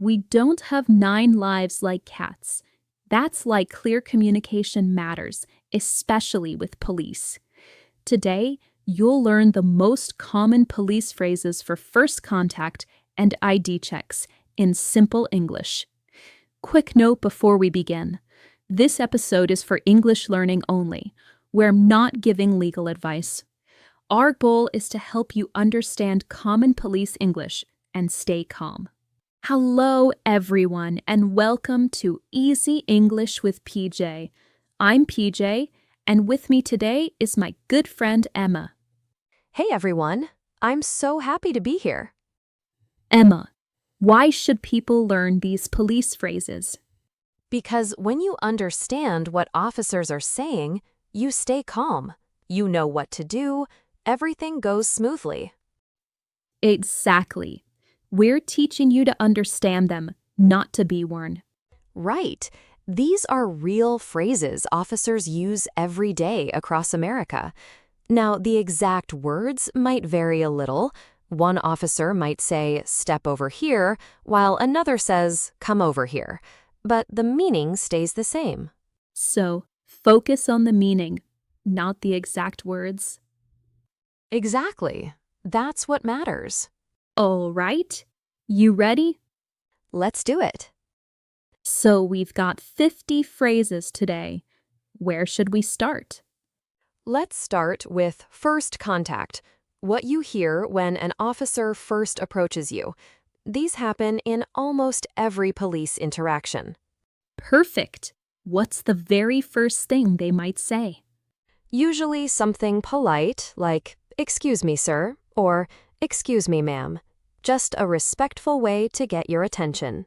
We don't have 9 lives like cats. That's why clear communication matters, especially with police. Today, you'll learn the most common police phrases for first contact and ID checks in simple English. Quick note before we begin. This episode is for English learning only. We're not giving legal advice. Our goal is to help you understand common police English and stay calm. Hello, everyone, and welcome to Easy English with PJ. I'm PJ, and with me today is my good friend Emma. Hey everyone, I'm so happy to be here. Emma, why should people learn these police phrases? Because when you understand what officers are saying, you stay calm. You know what to do. Everything goes smoothly. Exactly. We're teaching you to understand them, not to be warned. Right. These are real phrases officers use every day across America. Now, the exact words might vary a little. One officer might say, "Step over here," while another says, "Come over here." But the meaning stays the same. So, focus on the meaning, not the exact words. Exactly. That's what matters. All right. You ready? Let's do it. So, we've got 50 phrases today. Where should we start? Let's start with first contact, what you hear when an officer first approaches you. These happen in almost every police interaction. Perfect. What's the very first thing they might say? Usually something polite like, "Excuse me, sir," or "Excuse me, ma'am." Just a respectful way to get your attention.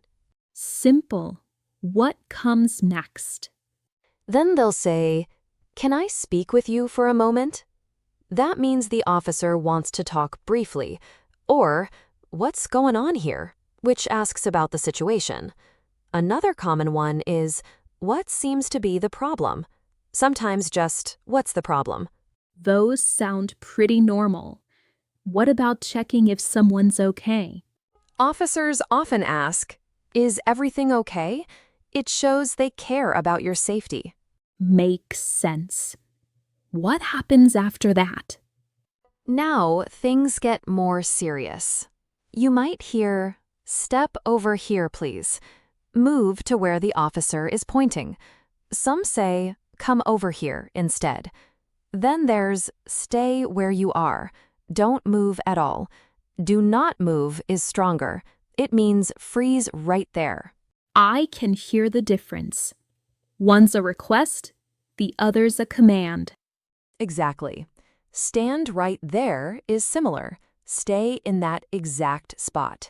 Simple. What comes next? Then they'll say, "Can I speak with you for a moment?" That means the officer wants to talk briefly. Or, "What's going on here?" which asks about the situation. Another common one is, "What seems to be the problem?" Sometimes just, "What's the problem?" Those sound pretty normal. What about checking if someone's okay? Officers often ask, "Is everything okay?" It shows they care about your safety. Makes sense. What happens after that? Now things get more serious. You might hear, "Step over here, please." Move to where the officer is pointing. Some say, "Come over here," instead. Then there's, "Stay where you are." Don't move at all. "Do not move" is stronger. It means freeze right there. I can hear the difference. One's a request, the other's a command. Exactly. "Stand right there" is similar. Stay in that exact spot.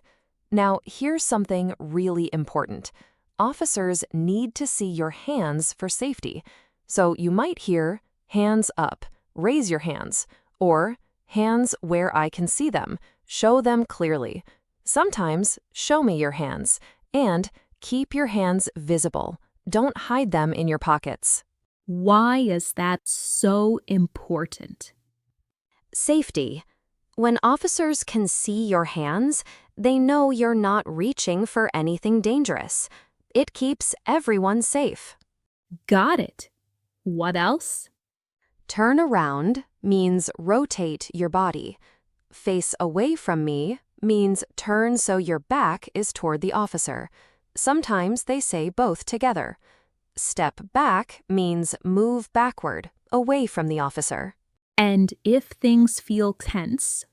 Now, here's something really important. Officers need to see your hands for safety. So you might hear, "Hands up," "Raise your hands," or "Hands where I can see them," show them clearly. Sometimes, "Show me your hands," and "Keep your hands visible." Don't hide them in your pockets. Why is that so important? Safety. When officers can see your hands, they know you're not reaching for anything dangerous. It keeps everyone safe. Got it. What else? Turn around means rotate your body. Face away from me means turn so your back is toward the officer. Sometimes they say both together. Step back means move backward, away from the officer. And if things feel tense?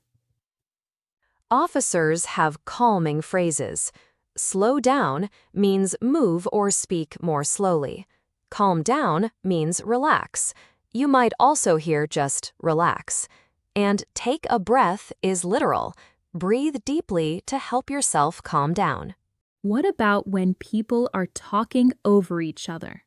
Officers have calming phrases. Slow down means move or speak more slowly. Calm down means relax. You might also hear just relax. And take a breath is literal. Breathe deeply to help yourself calm down. What about when people are talking over each other?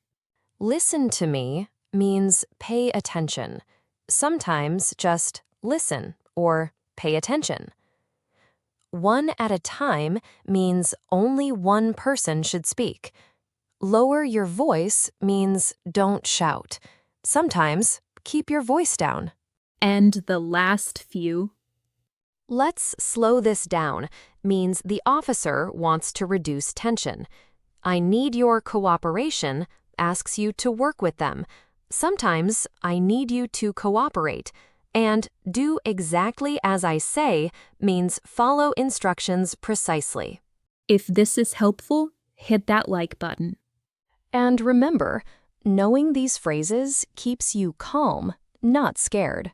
Listen to me means pay attention. Sometimes just listen or pay attention. One at a time means only one person should speak. Lower your voice means don't shout. Sometimes keep your voice down. And the last few? Let's slow this down means the officer wants to reduce tension. I need your cooperation asks you to work with them. Sometimes I need you to cooperate. And do exactly as I say means follow instructions precisely. If this is helpful, hit that like button. And remember, knowing these phrases keeps you calm, not scared.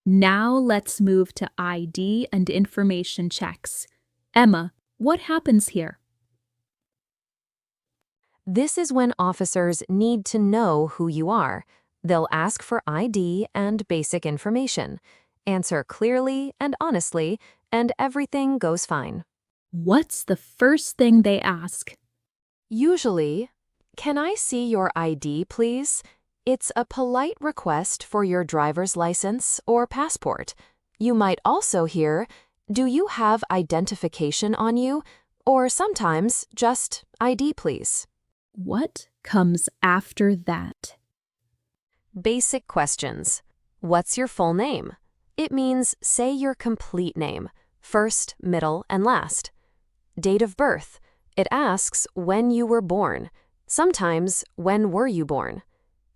Now let's move to ID and information checks. Emma, what happens here? This is when officers need to know who you are. They'll ask for ID and basic information. Answer clearly and honestly, and everything goes fine. What's the first thing they ask? Usually, "Can I see your ID, please?" It's a polite request for your driver's license or passport. You might also hear, "Do you have identification on you?" Or sometimes just, "ID, please." What comes after that? Basic questions. What's your full name? It means say your complete name, first, middle, and last. Date of birth. It asks when you were born. Sometimes, when were you born?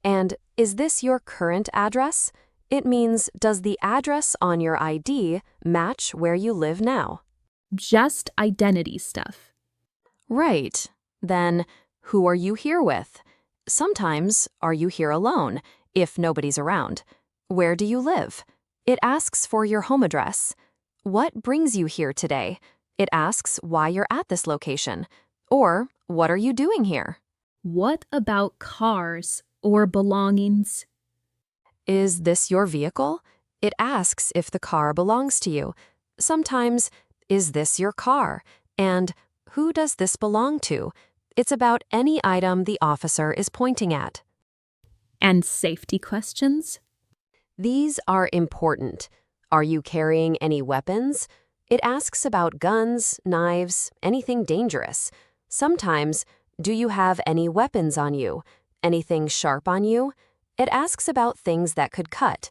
And is this your current address? It means does the address on your ID match where you live now? Just identity stuff. Right. Then, who are you here with? Sometimes, are you here alone, if nobody's around? Where do you live? It asks for your home address. What brings you here today? It asks why you're at this location. Or, what are you doing here? What about cars or belongings? Is this your vehicle? It asks if the car belongs to you. Sometimes, is this your car? And who does this belong to? It's about any item the officer is pointing at. And safety questions? These are important. Are you carrying any weapons? It asks about guns, knives, anything dangerous. Sometimes, do you have any weapons on you? Anything sharp on you? It asks about things that could cut.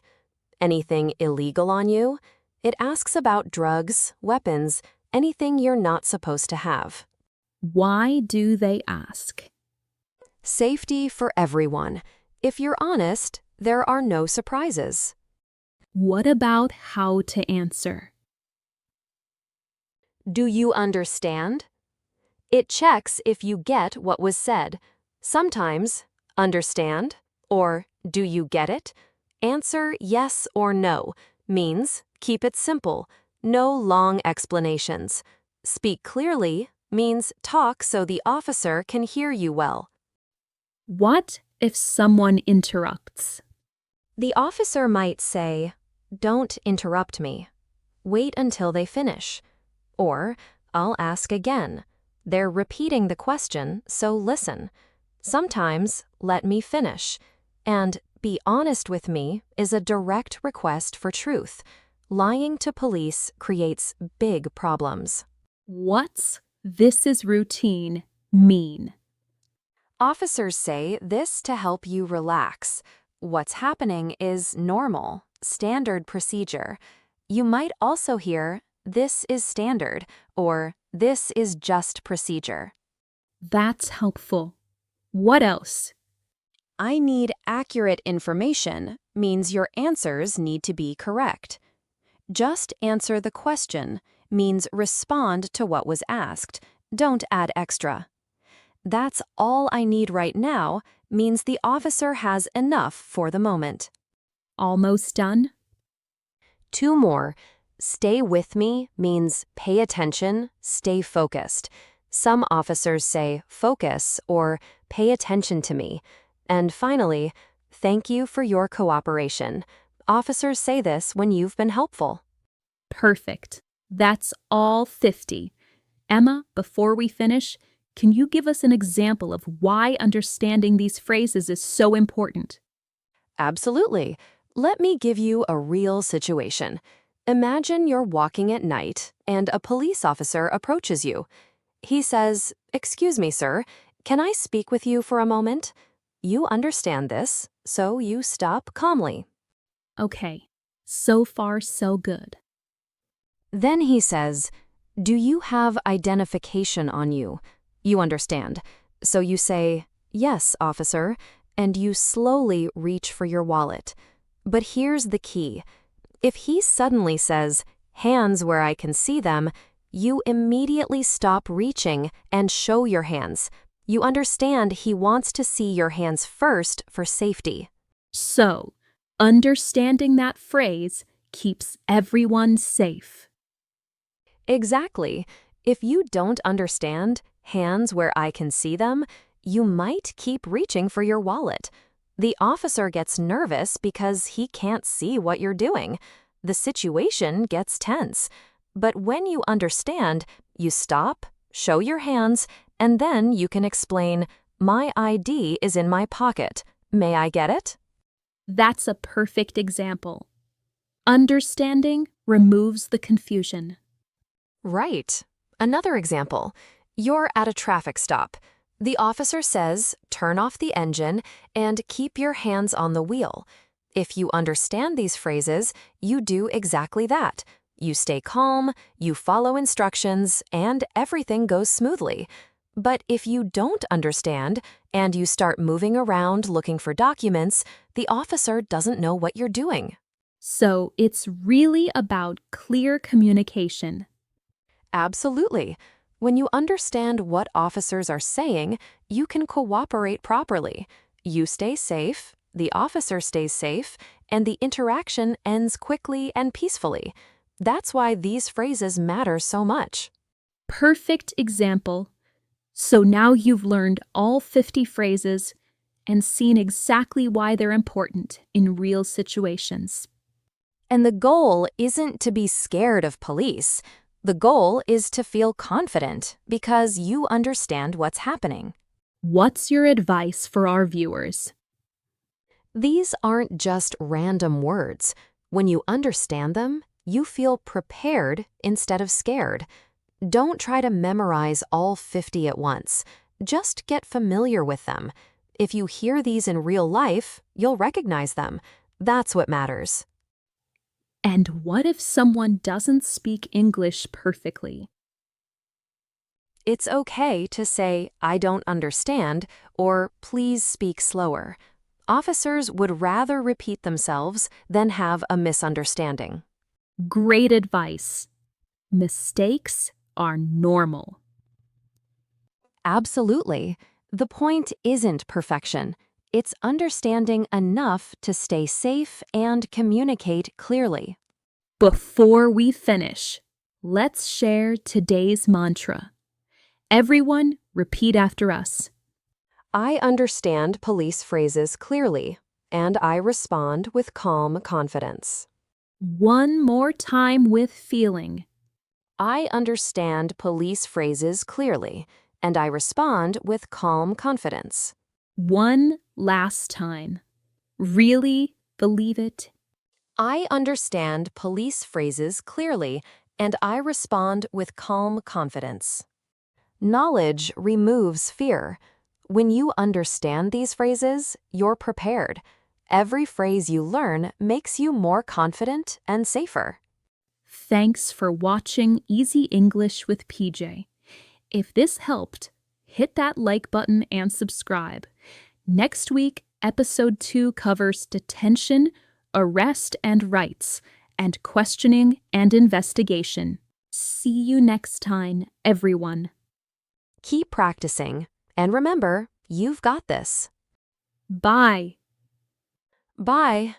Anything illegal on you? It asks about drugs, weapons, anything you're not supposed to have. Why do they ask? Safety for everyone. If you're honest, there are no surprises. What about how to answer? Do you understand? It checks if you get what was said. Sometimes, understand, or do you get it? Answer yes or no means keep it simple, no long explanations. Speak clearly means talk so the officer can hear you well. What if someone interrupts? The officer might say, "Don't interrupt me. Wait until they finish." Or, "I'll ask again." They're repeating the question, so listen. Sometimes, "Let me finish." And "Be honest with me" is a direct request for truth. Lying to police creates big problems. What's "this is routine" mean? Officers say this to help you relax. What's happening is normal, standard procedure. You might also hear, "This is standard," or "This is just procedure." That's helpful. What else? I need accurate information means your answers need to be correct. Just answer the question means respond to what was asked. Don't add extra. That's all I need right now means the officer has enough for the moment. Almost done? 2 more. Stay with me means pay attention, stay focused. Some officers say focus or pay attention to me. And finally, thank you for your cooperation. Officers say this when you've been helpful. Perfect. That's all 50. Emma, before we finish, can you give us an example of why understanding these phrases is so important? Absolutely. Let me give you a real situation. Imagine you're walking at night and a police officer approaches you. He says, "Excuse me, sir, can I speak with you for a moment?" You understand this, so you stop calmly. Okay, so far so good. Then he says, "Do you have identification on you?" You understand. So you say, "Yes, officer," and you slowly reach for your wallet. But here's the key. If he suddenly says, "Hands where I can see them," you immediately stop reaching and show your hands. You understand he wants to see your hands first for safety. So, understanding that phrase keeps everyone safe. Exactly. If you don't understand hands where I can see them, you might keep reaching for your wallet. The officer gets nervous because he can't see what you're doing. The situation gets tense. But when you understand, you stop, show your hands, and then you can explain, "My ID is in my pocket. May I get it?" That's a perfect example. Understanding removes the confusion. Right. Another example. You're at a traffic stop. The officer says, "Turn off the engine and keep your hands on the wheel." If you understand these phrases, you do exactly that. You stay calm, you follow instructions, and everything goes smoothly. But if you don't understand and you start moving around looking for documents, the officer doesn't know what you're doing. So, it's really about clear communication. Absolutely. When you understand what officers are saying, you can cooperate properly. You stay safe, the officer stays safe, and the interaction ends quickly and peacefully. That's why these phrases matter so much. Perfect example. So now you've learned all 50 phrases and seen exactly why they're important in real situations. And the goal isn't to be scared of police. The goal is to feel confident because you understand what's happening. What's your advice for our viewers? These aren't just random words. When you understand them, you feel prepared instead of scared. Don't try to memorize all 50 at once. Just get familiar with them. If you hear these in real life, you'll recognize them. That's what matters. And what if someone doesn't speak English perfectly? It's okay to say, "I don't understand," or "Please speak slower." Officers would rather repeat themselves than have a misunderstanding. Great advice. Mistakes are normal. Absolutely. The point isn't perfection. It's understanding enough to stay safe and communicate clearly. Before we finish, let's share today's mantra. Everyone, repeat after us. I understand police phrases clearly, and I respond with calm confidence. One more time with feeling. I understand police phrases clearly, and I respond with calm confidence. One last time. Really believe it? I understand police phrases clearly, and I respond with calm confidence. Knowledge removes fear. When you understand these phrases, you're prepared. Every phrase you learn makes you more confident and safer. Thanks for watching Easy English with PJ. If this helped, hit that like button and subscribe. Next week, episode 2 covers detention, arrest and rights, and questioning and investigation. See you next time, everyone. Keep practicing, and remember, you've got this. Bye. Bye.